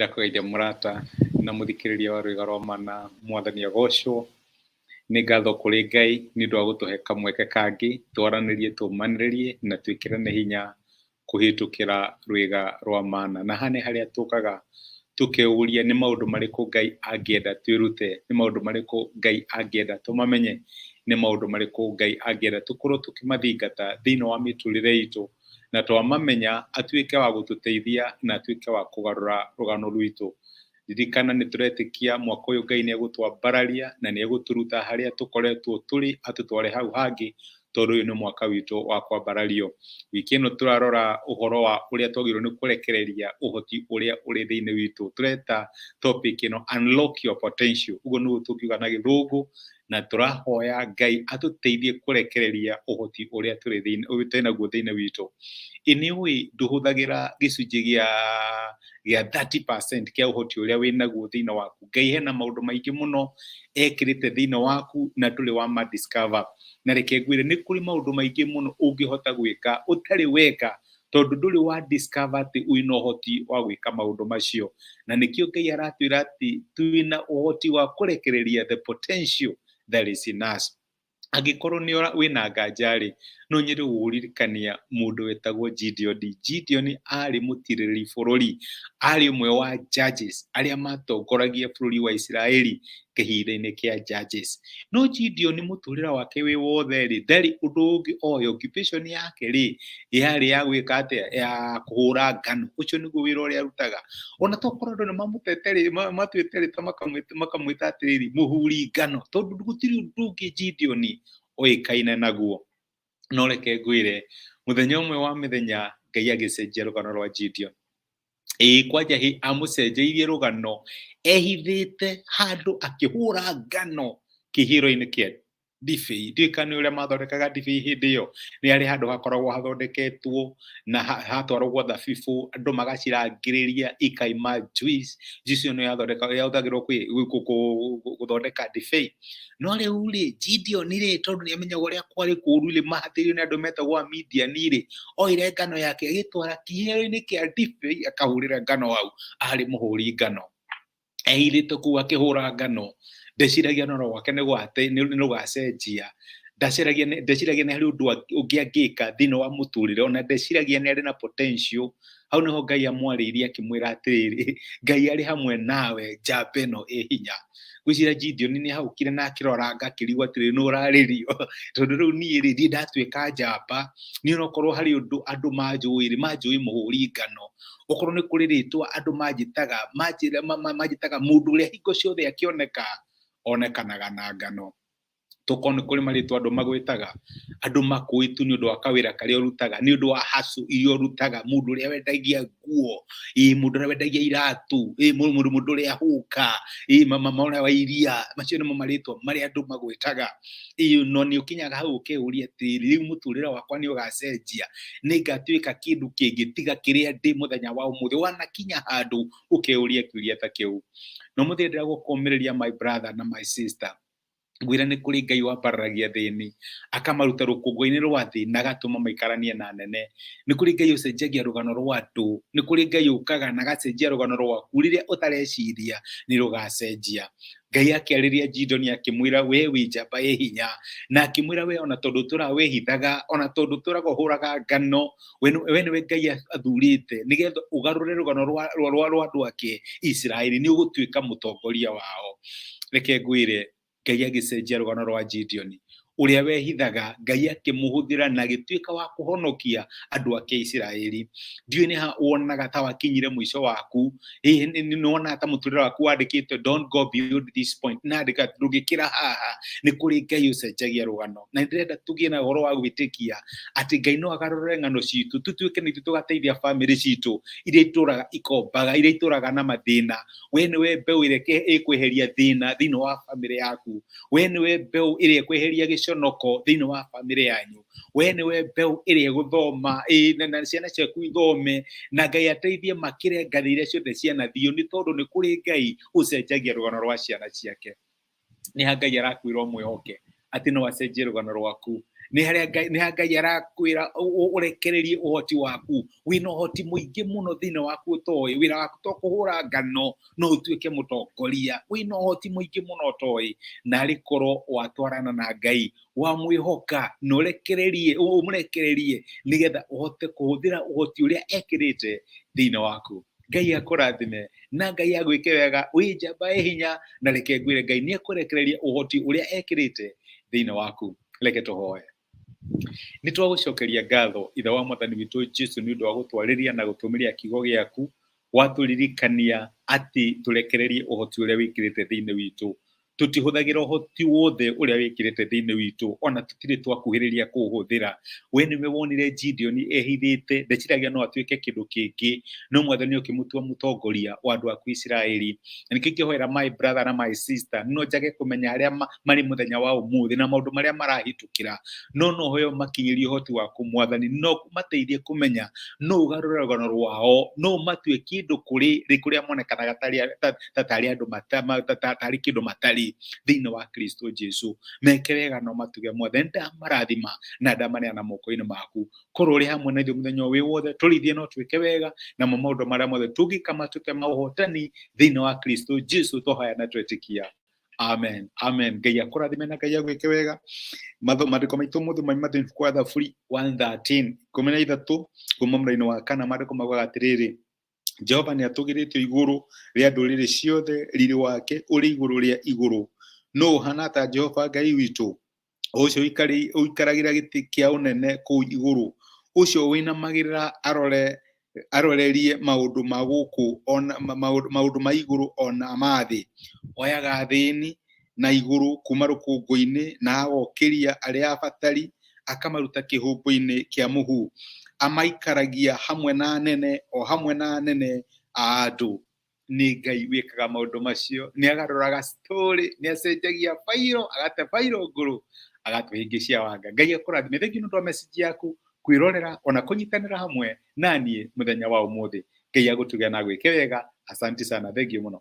Nĩndakũgeithia mũrata na mũthikĩrĩria wa rwĩga rwa mana mwathani agocwo. Nĩ ngatho kũrĩ Ngai nĩ ũndũ wa gũtũhe kamweke kangĩ twaranĩrie, tũmanĩrĩrie na twĩkĩrane hinya kũhĩtũkĩra rwĩga rwa mana. Na haha nĩ harĩa tũkaga tũkĩũria nĩ maũndũ marĩkũ Ngai angĩenda twĩrute, nĩ maũndũ marĩkũ Ngai angĩenda tũmamenye, nĩ maũndũ marĩkũ Ngai angĩenda tũkorwo tũkĩmathingata thĩinĩ wa mĩtũrĩre itũ, na twamamenya atuĩke wa gũtũteithia na atuĩke wa kũgarũra rũgano rwitũ. Ririkana nĩ tũretĩkia mwaka ũyũ Ngai nĩ egũtwambararia na nĩ egũtũruta harĩa tũkoretwo tũrĩ atũtware hau hangĩ, tondũ ũyũ nĩ mwaka witũ wa kwambarario. Wiki ĩno tũrarora ũhoro wa ũrĩa twagĩrĩirwo nĩ kũrekereria ũhoti ũrĩa ũrĩ thĩinĩ witũ. Tũreta topic ĩno unlock your potential, ũguo nĩguo tũngiuga na gĩthũngũ, na tũrahoya Ngai atũteithie kũrekereria ũhoti ũrĩa twĩ naguo thĩinĩ witũ. Anyway, ndũhũthagĩra gĩcunjĩ gĩa 30% kĩa ũhoti ũrĩa wĩ naguo thĩinĩ waku. Ngai hena maũndũ maingĩ mũno ekĩrĩte thĩinĩ waku na ndũrĩ wa discover. Na reke ngwĩre nĩ kũrĩ maũndũ maingĩ mũno ũngĩhota gwĩka ũtarĩ weka, tondũ ndũrĩ wa discover atĩ wĩna ũhoti wa gwĩka maũndũ macio. Na nĩkĩo Ngai aratwĩra atĩ twĩna ũhoti wa kũrekereria the potential that is in us. Angĩkorwo wĩna nganja-rĩ, no nyende gũgũririkania mũndũ wetagwo Gideon. Gideon arĩ mũtirĩrĩri bũrũri, arĩ ũmwe wa judges arĩa matongoragia bũrũri wa Isiraeli kĩhinda-inĩ kĩa judges. No Gideon mũtũrĩre wake wĩ wothe-rĩ, ndarĩ ũndũ ũngĩ oĩ. Occupation yake-rĩ yarĩ ya gwĩka atĩa, ya kũhũra ngano. Ũcio nĩguo wĩra ũrĩa arutaga. Ona tokorwo andũ nĩ matuĩte makamwĩta atĩrĩrĩ, mũhuri ngano, tondũ gũtirĩ ũndũ ũngĩ Gideon oĩkaine naguo. No reke ngwĩre mũthenya ũmwe wa mĩthenya Ngai agĩcenjia rũgano rwa Gideon. Kwanja amũcenjeirie rũgano ehithĩte handũ akĩhũra ngano kĩhihĩro-inĩ kĩa ndibei. Ndiũĩ kana nĩ ũrĩa mathondekaga ndibei hĩndĩ ĩyo. Nĩ harĩ handũ hakoragwo hathondeketwo na hatwaragwo thabibũ, andũ magacirangĩrĩria ikaima juice. Juice ĩyo nĩ yahũthagĩrwo gũthondeka ndibei. No rĩu-rĩ Gideon-rĩ, tondũ nĩ amenyaga ũrĩa kwarĩ kũũru-rĩ, mahatĩrĩirio nĩ andũ metagwo Amidiani-rĩ, oire ngano yake agĩtwara kĩhihĩro-inĩ kĩa ndibei akahũrĩra ngano hau. Arĩ mũhũri ngano, ehithĩte kũu akĩhũra ngano. Ndeciragia no gwake nĩ rũgacenjia. Ndeciragia nĩ harĩ ũndũ ũngĩ angĩka thĩinĩ wa mũtũrĩre, ona ndeciragia nĩ arĩ na potential. Hau nĩho Ngai amwarĩirie akĩmwĩra atĩrĩrĩ, Ngai arĩ hamwe nawe, njamba ĩno ĩ hinya. Gwĩciria Gideon nĩ ahaũkire na akĩroranga akĩrigwo atĩrĩrĩ nĩ ũrarĩrio, tondũ rĩu niĩ-rĩ ndiĩ ndatuĩka njamba. Niĩ onokorwo harĩ ũndũ andũ manjũĩ mũhũri ngano. Okorwo nĩ kũrĩ rĩtwa andũ manjĩtaga mũndũ ũrĩa hingo ciothe akĩoneka onekanaga na ngano. Tokorwo nĩ kũrĩ marĩtwa andũ magwĩtaga, andũ makũĩ tu nĩ ũndũ wa kawĩra karĩa ũrutaga, nĩ ũndũ wa hustle iria ũrutaga, mũndũ ũrĩa wendagia nguo, mũndũ ũrĩa wendagia iratũ, mũndũ ũrĩa hũka, mama ũrĩa wa iria. Macio nĩmo marĩtwa marĩa andũ magwĩtaga. No nĩ ũkinyaga hau ũkeyũria atĩrĩrĩ, rĩu mũtũrĩre wakwa nĩ ũgacenjia, nĩ ngatuĩka kĩndũ kĩngĩ tiga kĩrĩa ndĩ mũthenya wa ũmũthĩ. Wanakinya handũ ũkeyũria kĩũria ta kĩu. No mũthenya ndĩrenda gũkũmĩrĩria my brother na my sister, ngwĩra nĩ kũrĩ Ngai wambararagia thĩinĩ akamaruta rũkũngũ-inĩ rwa thĩ na agatũma maikaranie na nene. Nĩ kũrĩ Ngai ũcenjagia rũgano rwa andũ, nĩ kũrĩ Ngai ũkaga na agacenjia rũgano rwaku rĩrĩa ũtareciria nĩ rũgacenjia. Ngai akĩarĩria Gideon akĩmwĩra we wĩ njamba ĩ hinya, na akĩmwĩra we ona tondũ tũra wehithaga, ona tondũ tũraga ũhũraga ngano, we nĩwe Ngai athurĩte nĩgetha ũgarũre rũgano rwa andũ ake Isiraeli, nĩ ũgũtuĩka mũtongoria wao. Reke ngwĩre Ngai agĩcenjia rũgano rwa Gideon. Ũrĩa wehithaga Ngai akĩmũhũthĩra na agĩtuĩka wa kũhonokia andũ ake Isiraeli. Ndiũĩ nĩ ha wonaga ta wakinyire mũico waku, nĩ wonaga ta mũtũrĩre waku wandĩkĩtwo don't go beyond this point, na andĩka ndũngĩkĩra haha. Nĩ kũrĩ Ngai ũcenjagia rũgano, na ndĩrenda tũgĩe na ũhoro wa gwĩtĩkia atĩ Ngai no agarũre ng'ano citũ, tũtuĩke nĩ tũgateithia bamĩrĩ citũ iria itũraga ikombaga, iria itũraga na mathĩna. We nĩwe mbeũ ĩrĩa ĩkweheria thĩna thĩinĩ wa bamĩrĩ yaku. We nĩwe mbeũ ĩrĩa ĩkweheria gĩconoko thĩinĩ wa bamĩrĩ yanyu. We nĩwe mbeũ ĩrĩa gũthoma na ciana ciaku ithome, na Ngai ateithie makĩre ngathĩ iria ciothe cianathio, nĩ tondũ nĩ kũrĩ Ngai ũcenjagia rũgano rwa ciana ciake. Nĩ ha Ngai arakwĩra ũmwĩhoke atĩ no acenjie rũgano rwaku. nĩ harĩa Ngai arakwĩra ũrekererie ũhoti waku. Wĩna ũhoti mũingĩ mũno thĩinĩ waku ũtoĩ. Wĩra waku to kũhũra ngano no ũtuĩke mũtongoria. Wĩna ũhoti mũingĩ mũno ũtoĩ. Narĩ korwo watwarana na Ngai, wamwĩhoka na ũmũrekererie nĩgetha ũhote kũhũthĩra ũhoti ũrĩa ekĩrĩte thĩinĩ waku. Ngai akũrathime na Ngai agwĩke wega. Wĩ njamba hinya na reke ngwĩre Ngai nĩ ekũrekereria ũhoti ũrĩa ekĩrĩte thĩinĩ waku. Reke tũhoe. Nĩ twagũcokeria ngatho ithe wa Mwathani witũ Jesũ nĩ ũndũ wa gũtwarĩria na gũtũmĩria kiugo gĩaku, watũririkania atĩ tũrekererie ũhoti ũrĩa wĩkĩrĩte thĩinĩ witũ. Tũtihũthagĩra ũhoti wothe ũrĩa wĩkĩrĩte thĩinĩ witũ, ona tũtirĩ twakuhĩrĩria kũũhũthĩra. We nĩwe wonire Gideon ehithĩte, ndeciragia no atuĩke kĩndũ kĩngĩ, no Mwathani ũkĩmũtua mũtongoria wa andũ aku Isiraeli. Na nĩkĩo ingĩhoera my brother na my sister, no njage kũmenya arĩa marĩ mũthenya wa ũmũthĩ na maũndũ marĩa marahĩtũkĩra, no hoyo makinyĩrie ũhoti waku Mwathani, no mateithie kũmenya no ũgarũre rũgano rwao, no matue kĩndũ kũrĩa monekanaga tarĩ andũ tarĩ kĩndũ matarĩ thĩinĩ wa Kristo Jesũ. Meke wega no matuge Mwathani ndamarathima na ndamaneana moko-inĩ maku. Korwo ũrĩ hamwe na ithuĩ mũthenya wĩ wothe, tũrĩithie no twĩke wega na maũndũ marĩa mothe tũngĩka matuĩke ma ũhotani thĩinĩ wa Kristo Jesũ, tũhoya na twetĩkia. Amen. Amen. Ngai akũrathime na Ngai agwĩke wega. Maandĩko maitũ mothe mauma thĩinĩ wa Thaburi 113 13 kuma mũraini wa kana, maandĩko maugaga atĩrĩrĩ: Jehova nĩ atũgĩrĩtio igũrũ rĩa ndũrĩrĩ ciothe, riri wake ũrĩ igũrũ rĩa igũrũ. No ũhana ta Jehova Ngai witũ, ũcio ũikaragĩra gĩtĩ kĩa ũnene kũu igũrũ, ũcio wĩinamagĩrĩra arorerie maũndũ ma gũkũ, maũndũ ma igũrũ ona ma thĩ. Oyaga thĩĩni na igũrũ kuma rũkũngũ-inĩ na agokĩria arĩa abatari, akamaruta kĩhũngũ-inĩ kĩa mũhu. Amaikaragia hamwe na anene, o hamwe na anene a andũ. Nĩ Ngai wĩkaga maũndũ macio, nĩ agarũraga story, nĩ acenjagia bairo, agate bairo ngũrũ, agatũhĩngĩcia wanga. Ngai akũrathime. Thank you nĩ ũndũ wa message yaku, kwĩrorera ona kũnyitanĩra hamwe naniĩ mũthenya wa ũmũthĩ. Ngai agũtuge na gwĩke wega. Asante sana. Thank you mũno.